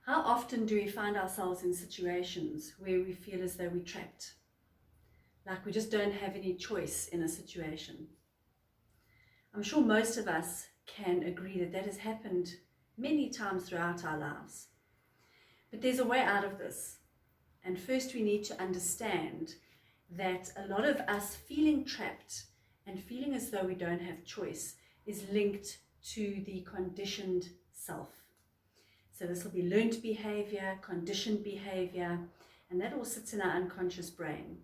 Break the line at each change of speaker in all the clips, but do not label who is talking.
How often do we find ourselves in situations where we feel as though we're trapped? Like we just don't have any choice in a situation. I'm sure most of us can agree that that has happened many times throughout our lives. But there's a way out of this. And first we need to understand that a lot of us feeling trapped and feeling as though we don't have choice is linked to the conditioned self. So this will be learned behavior, conditioned behavior, and that all sits in our unconscious brain.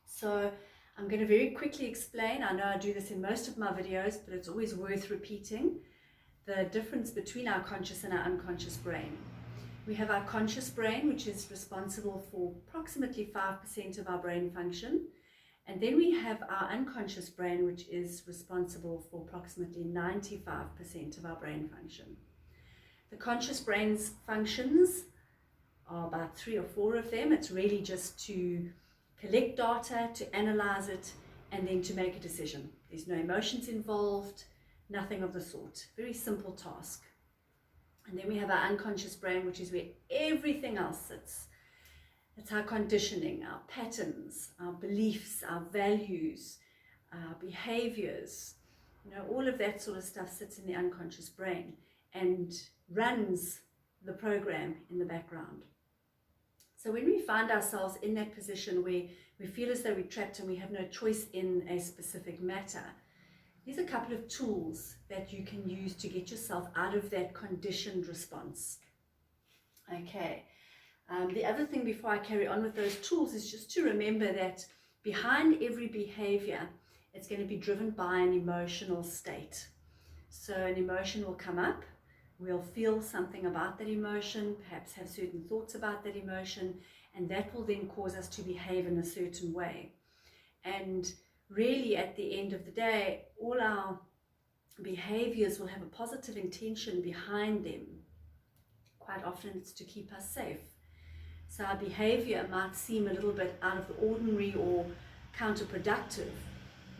So I'm going to very quickly explain, I know I do this in most of my videos, but it's always worth repeating, the difference between our conscious and our unconscious brain. We have our conscious brain, which is responsible for approximately 5% of our brain function. And then we have our unconscious brain, which is responsible for approximately 95% of our brain function. The conscious brain's functions are about 3 or 4 of them. It's really just to collect data, to analyze it, and then to make a decision. There's no emotions involved, nothing of the sort. Very simple task. And then we have our unconscious brain, which is where everything else sits. It's our conditioning, our patterns, our beliefs, our values, our behaviors. All of that sort of stuff sits in the unconscious brain and runs the program in the background. So when we find ourselves in that position where we feel as though we're trapped and we have no choice in a specific matter, here's a couple of tools that you can use to get yourself out of that conditioned response. Okay. The other thing before I carry on with those tools is just to remember that behind every behavior, it's going to be driven by an emotional state. So an emotion will come up. We'll feel something about that emotion, perhaps have certain thoughts about that emotion, and that will then cause us to behave in a certain way. And really, at the end of the day, all our behaviors will have a positive intention behind them. Quite often it's to keep us safe. So our behavior might seem a little bit out of the ordinary or counterproductive,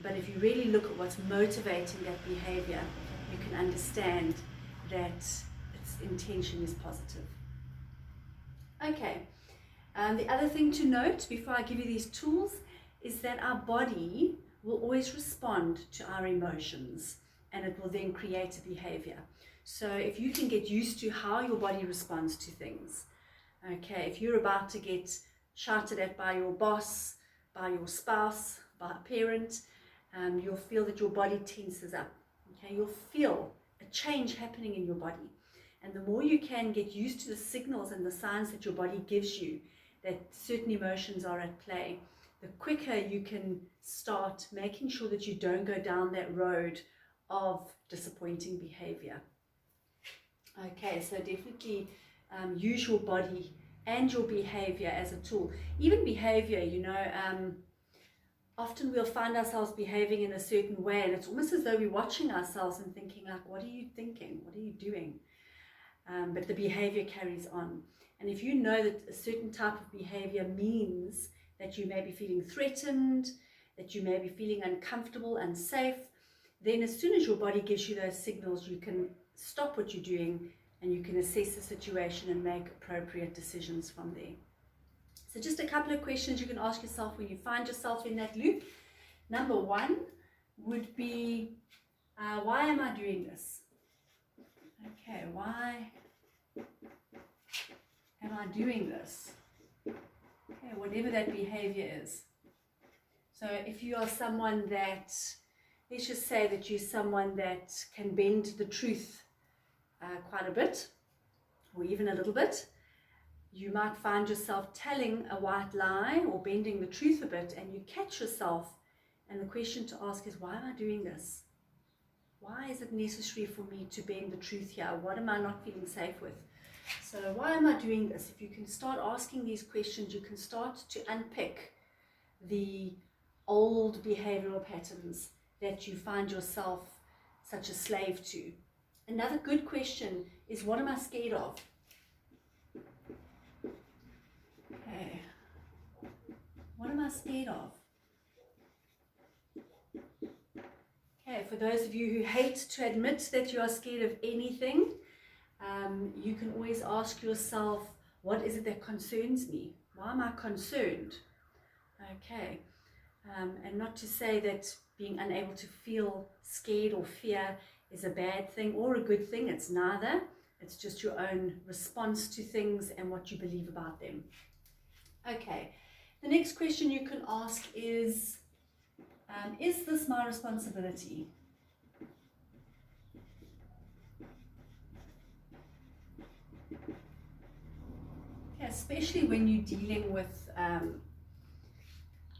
but if you really look at what's motivating that behavior, you can understand that its intention is positive. Okay, the other thing to note before I give you these tools is that our body will always respond to our emotions, and it will then create a behavior. So if you can get used to how your body responds to things, okay, if you're about to get shouted at by your boss, by your spouse, by a parent, you'll feel that your body tenses up. Okay, you'll feel a change happening in your body. And the more you can get used to the signals and the signs that your body gives you that certain emotions are at play, the quicker you can start making sure that you don't go down that road of disappointing behavior. Okay, so definitely use your body and your behavior as a tool. Even behavior, often we'll find ourselves behaving in a certain way, and it's almost as though we're watching ourselves and thinking like, what are you thinking? What are you doing? But the behavior carries on. And if you know that a certain type of behavior means that you may be feeling threatened, that you may be feeling uncomfortable, unsafe, then as soon as your body gives you those signals, you can stop what you're doing and you can assess the situation and make appropriate decisions from there. So just a couple of questions you can ask yourself when you find yourself in that loop. Number one would be, why am I doing this? Okay, why am I doing this? Okay, whatever that behavior is. So if you are someone that, let's just say that you're someone that can bend the truth quite a bit, or even a little bit, you might find yourself telling a white lie or bending the truth a bit, and you catch yourself, and the question to ask is, why am I doing this? Why is it necessary for me to bend the truth here? What am I not feeling safe with? So why am I doing this? If you can start asking these questions, you can start to unpick the old behavioral patterns that you find yourself such a slave to. Another good question is, what am I scared of? Okay. What am I scared of? Okay, for those of you who hate to admit that you are scared of anything, You can always ask yourself, what is it that concerns me? Why am I concerned? Okay. And not to say that being unable to feel scared or fear is a bad thing or a good thing. It's neither. It's just your own response to things and what you believe about them. Okay. The next question you can ask is this my responsibility? Okay, especially when you're dealing with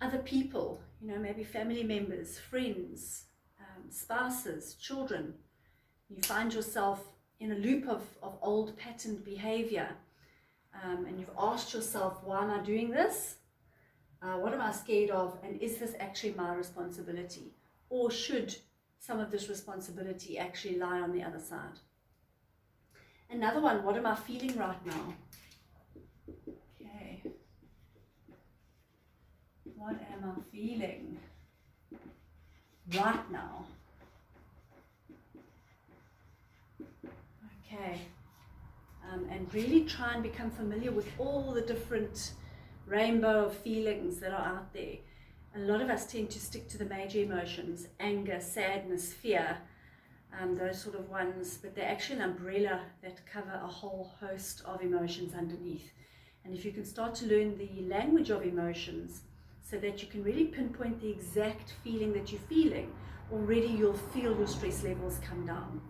other people, you know, maybe family members, friends, spouses, children. You find yourself in a loop of old patterned behavior, and you've asked yourself, why am I doing this? What am I scared of? And is this actually my responsibility? Or should some of this responsibility actually lie on the other side? Another one, what am I feeling right now? Okay. What am I feeling right now? Okay. And really try and become familiar with all the different rainbow of feelings that are out there. A lot of us tend to stick to the major emotions, anger, sadness, fear, those sort of ones, but they're actually an umbrella that cover a whole host of emotions underneath. And if you can start to learn the language of emotions so that you can really pinpoint the exact feeling that you're feeling, already you'll feel your stress levels come down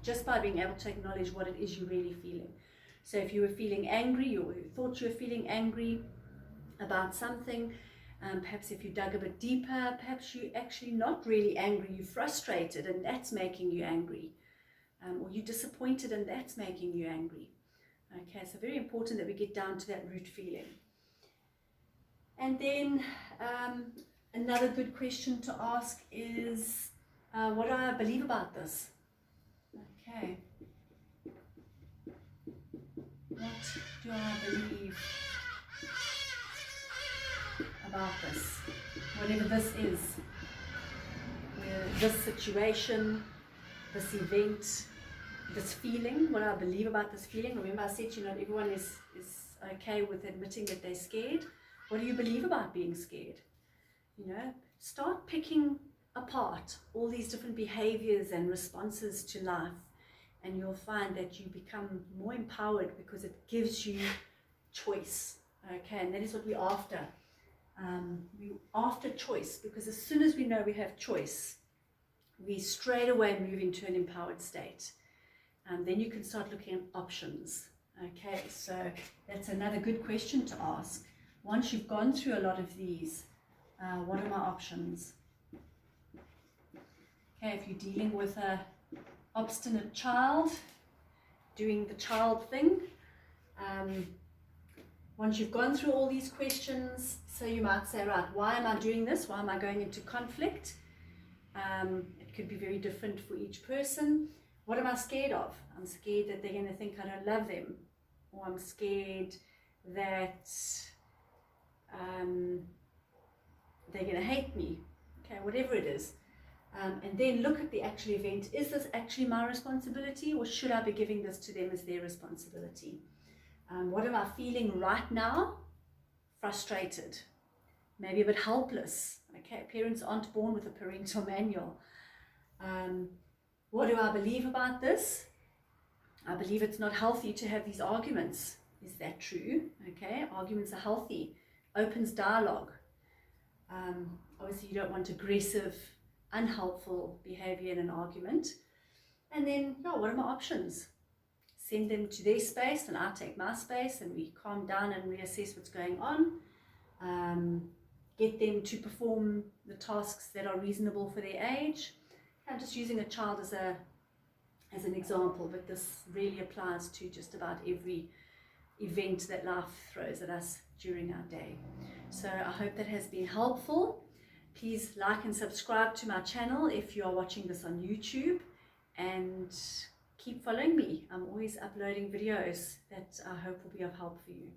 just by being able to acknowledge what it is you're really feeling. So if you were feeling angry, or you thought you were feeling angry about something, perhaps if you dug a bit deeper, perhaps you're actually not really angry, you're frustrated and that's making you angry, or you're disappointed and that's making you angry. Okay, so very important that we get down to that root feeling. And then another good question to ask is, what do I believe about this? Okay. What do I believe about this? Whatever this is, this situation, this event, this feeling, what I believe about this feeling. Remember I said, you know, everyone is okay with admitting that they're scared. What do you believe about being scared? You know, start picking apart all these different behaviors and responses to life, and you'll find that you become more empowered because it gives you choice. Okay, and that is what we're after. We're after choice, because as soon as we know we have choice, we straight away move into an empowered state. Then you can start looking at options. Okay, so that's another good question to ask. Once you've gone through a lot of these, what are my options? Okay, if you're dealing with a obstinate child, doing the child thing, once you've gone through all these questions, so you might say, right, why am I doing this? Why am I going into conflict? It could be very different for each person. What am I scared of? I'm scared that they're going to think I don't love them, or I'm scared that they're going to hate me. Okay, whatever it is. And then look at the actual event. Is this actually my responsibility, or should I be giving this to them as their responsibility? What am I feeling right now? Frustrated, maybe a bit helpless. Okay, parents aren't born with a parental manual. What do I believe about this? I believe it's not healthy to have these arguments. Is that true? Okay, arguments are healthy. Opens dialogue. Obviously you don't want aggressive, unhelpful behavior in an argument. And then, what are my options? Send them to their space and I take my space, and we calm down and reassess what's going on. Get them to perform the tasks that are reasonable for their age. I'm just using a child as an example, but this really applies to just about every event that life throws at us during our day. So I hope that has been helpful. Please like and subscribe to my channel if you are watching this on YouTube, and keep following me. I'm always uploading videos that I hope will be of help for you.